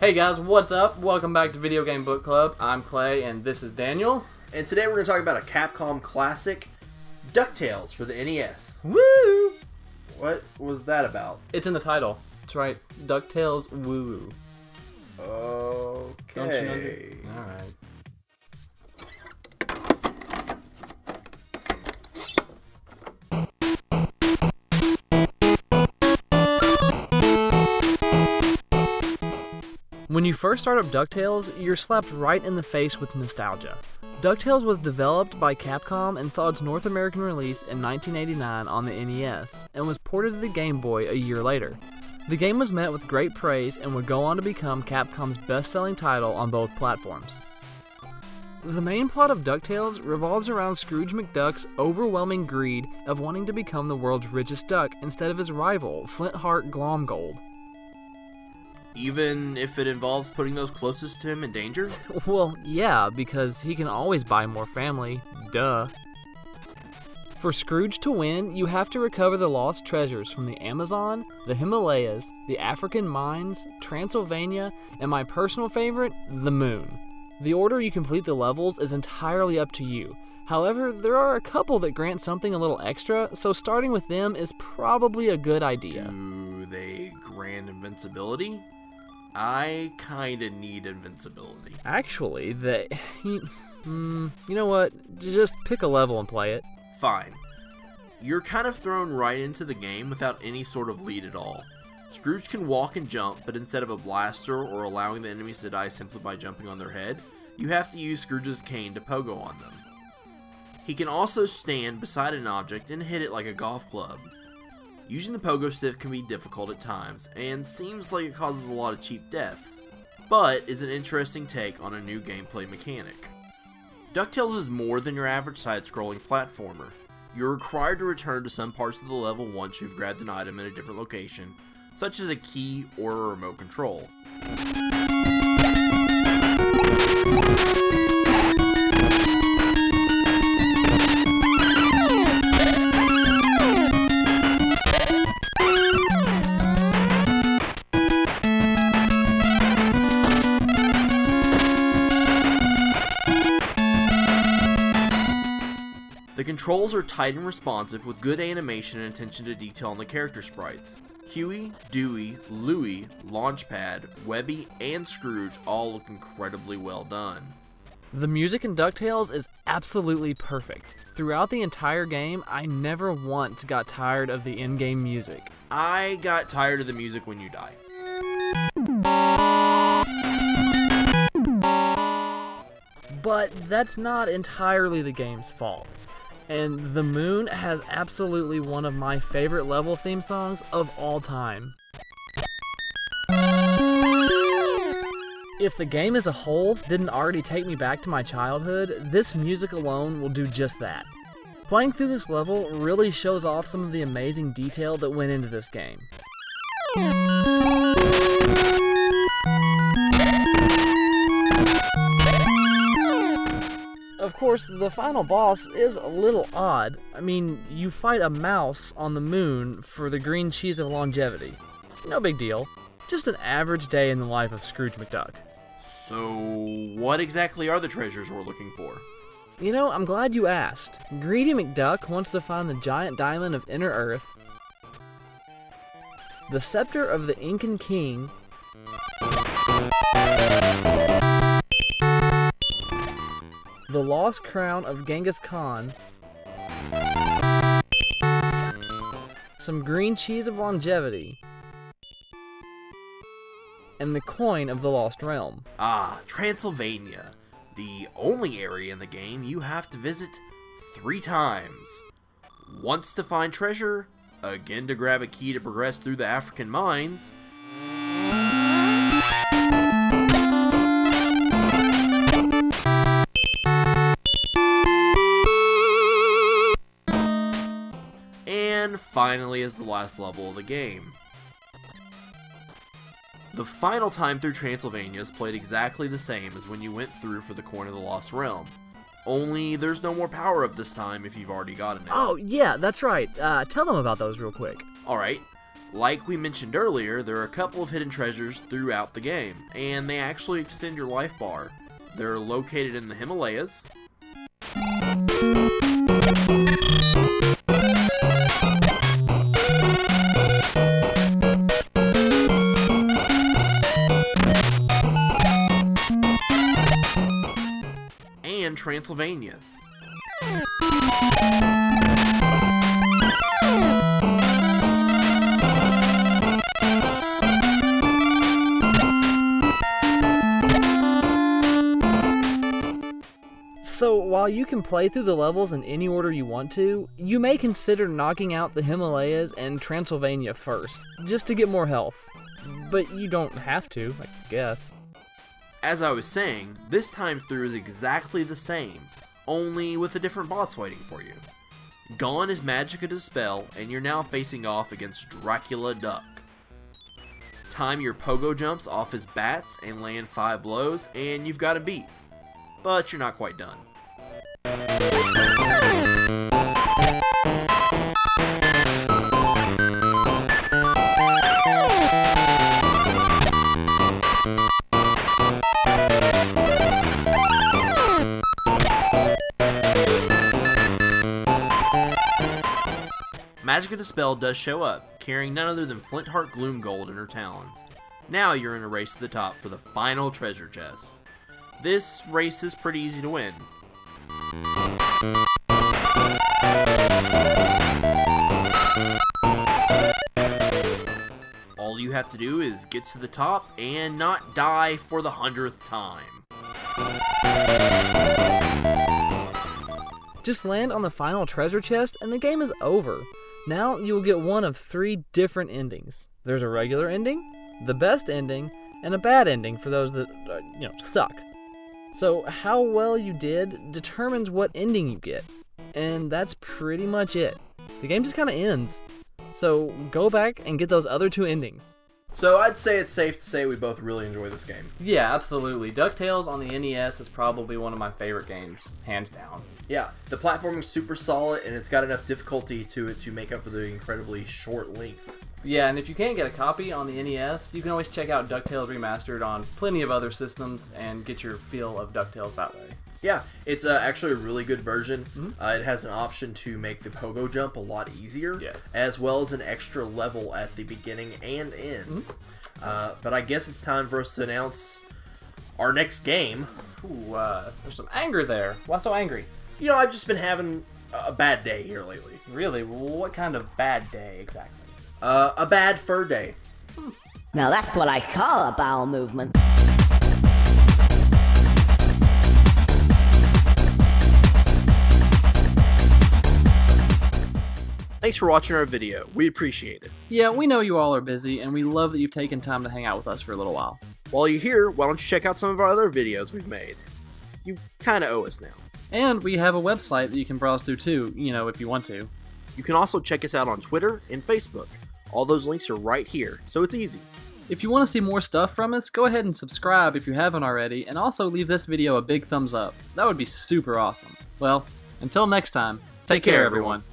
Hey guys, what's up? Welcome back to Video Game Book Club. I'm Clay, and this is Daniel. And today we're going to talk about a Capcom classic, DuckTales for the NES. Woo! What was that about? It's in the title. That's right. DuckTales Woo. Okay. Don't you know? Alright. When you first start up DuckTales, you're slapped right in the face with nostalgia. DuckTales was developed by Capcom and saw its North American release in 1989 on the NES, and was ported to the Game Boy a year later. The game was met with great praise and would go on to become Capcom's best-selling title on both platforms. The main plot of DuckTales revolves around Scrooge McDuck's overwhelming greed of wanting to become the world's richest duck instead of his rival, Flintheart Glomgold. Even if it involves putting those closest to him in danger? Well, yeah, because he can always buy more family. Duh. For Scrooge to win, you have to recover the lost treasures from the Amazon, the Himalayas, the African mines, Transylvania, and my personal favorite, the moon. The order you complete the levels is entirely up to you. However, there are a couple that grant something a little extra, so starting with them is probably a good idea. Do they grant invincibility? I kinda need invincibility. Actually, you know what? Just pick a level and play it. Fine. You're kind of thrown right into the game without any sort of lead at all. Scrooge can walk and jump, but instead of a blaster or allowing the enemies to die simply by jumping on their head, you have to use Scrooge's cane to pogo on them. He can also stand beside an object and hit it like a golf club. Using the pogo stick can be difficult at times, and seems like it causes a lot of cheap deaths, but is an interesting take on a new gameplay mechanic. DuckTales is more than your average side-scrolling platformer. You're required to return to some parts of the level once you've grabbed an item in a different location, such as a key or a remote control. The controls are tight and responsive with good animation and attention to detail on the character sprites. Huey, Dewey, Louie, Launchpad, Webby, and Scrooge all look incredibly well done. The music in DuckTales is absolutely perfect. Throughout the entire game, I never once got tired of the in-game music. I got tired of the music when you die. But that's not entirely the game's fault. And The Moon has absolutely one of my favorite level theme songs of all time. If the game as a whole didn't already take me back to my childhood, this music alone will do just that. Playing through this level really shows off some of the amazing detail that went into this game. Of course, the final boss is a little odd. I mean, you fight a mouse on the moon for the green cheese of longevity. No big deal. Just an average day in the life of Scrooge McDuck. So, what exactly are the treasures we're looking for? You know, I'm glad you asked. Greedy McDuck wants to find the giant diamond of Inner Earth, the scepter of the Incan King, the lost crown of Genghis Khan, some green cheese of longevity, and the coin of the Lost Realm. Ah, Transylvania. The only area in the game you have to visit 3 times. Once to find treasure, again to grab a key to progress through the African mines, and finally is the last level of the game. The final time through Transylvania is played exactly the same as when you went through for the Coin of the Lost Realm. Only there's no more power-up this time if you've already gotten it. Oh, yeah, that's right. Tell them about those real quick. Alright, Like we mentioned earlier, there are a couple of hidden treasures throughout the game, and they actually extend your life bar. They're located in the Himalayas, and Transylvania. So while you can play through the levels in any order you want to, you may consider knocking out the Himalayas and Transylvania first, just to get more health. But you don't have to, I guess. As I was saying, this time through is exactly the same, only with a different boss waiting for you. Gone is Magica Dispel, and you're now facing off against Dracula Duck. Time your pogo jumps off his bats and land 5 blows, and you've got him beat. But you're not quite done. Magica Dispel does show up, carrying none other than Flintheart Gloomgold in her talons. Now you're in a race to the top for the final treasure chest. This race is pretty easy to win. All you have to do is get to the top and not die for the 100th time. Just land on the final treasure chest and the game is over. Now you will get one of 3 different endings. There's a regular ending, the best ending, and a bad ending for those that, suck. So how well you did determines what ending you get. And that's pretty much it. The game just kind of ends. So go back and get those other 2 endings. So I'd say it's safe to say we both really enjoy this game. Yeah, absolutely. DuckTales on the NES is probably one of my favorite games, hands down. Yeah, the platforming's super solid, and it's got enough difficulty to it to make up for the incredibly short length. Yeah, and if you can't get a copy on the NES, you can always check out DuckTales Remastered on plenty of other systems and get your feel of DuckTales that way. Yeah, it's actually a really good version. It has an option to make the pogo jump a lot easier, yes, as well as an extra level at the beginning and end. But I guess it's time for us to announce our next game. Ooh, there's some anger there. Why so angry? You know, I've just been having a bad day here lately. Really? What kind of bad day exactly? A bad fur day. Now that's what I call a bowel movement. Thanks for watching our video. We appreciate it. Yeah, we know you all are busy, and we love that you've taken time to hang out with us for a little while. While you're here, why don't you check out some of our other videos we've made? You kind of owe us now. And we have a website that you can browse through too, if you want to. You can also check us out on Twitter and Facebook. All those links are right here, so it's easy. If you want to see more stuff from us, go ahead and subscribe if you haven't already, and also leave this video a big thumbs up. That would be super awesome. Well, until next time, take care everyone.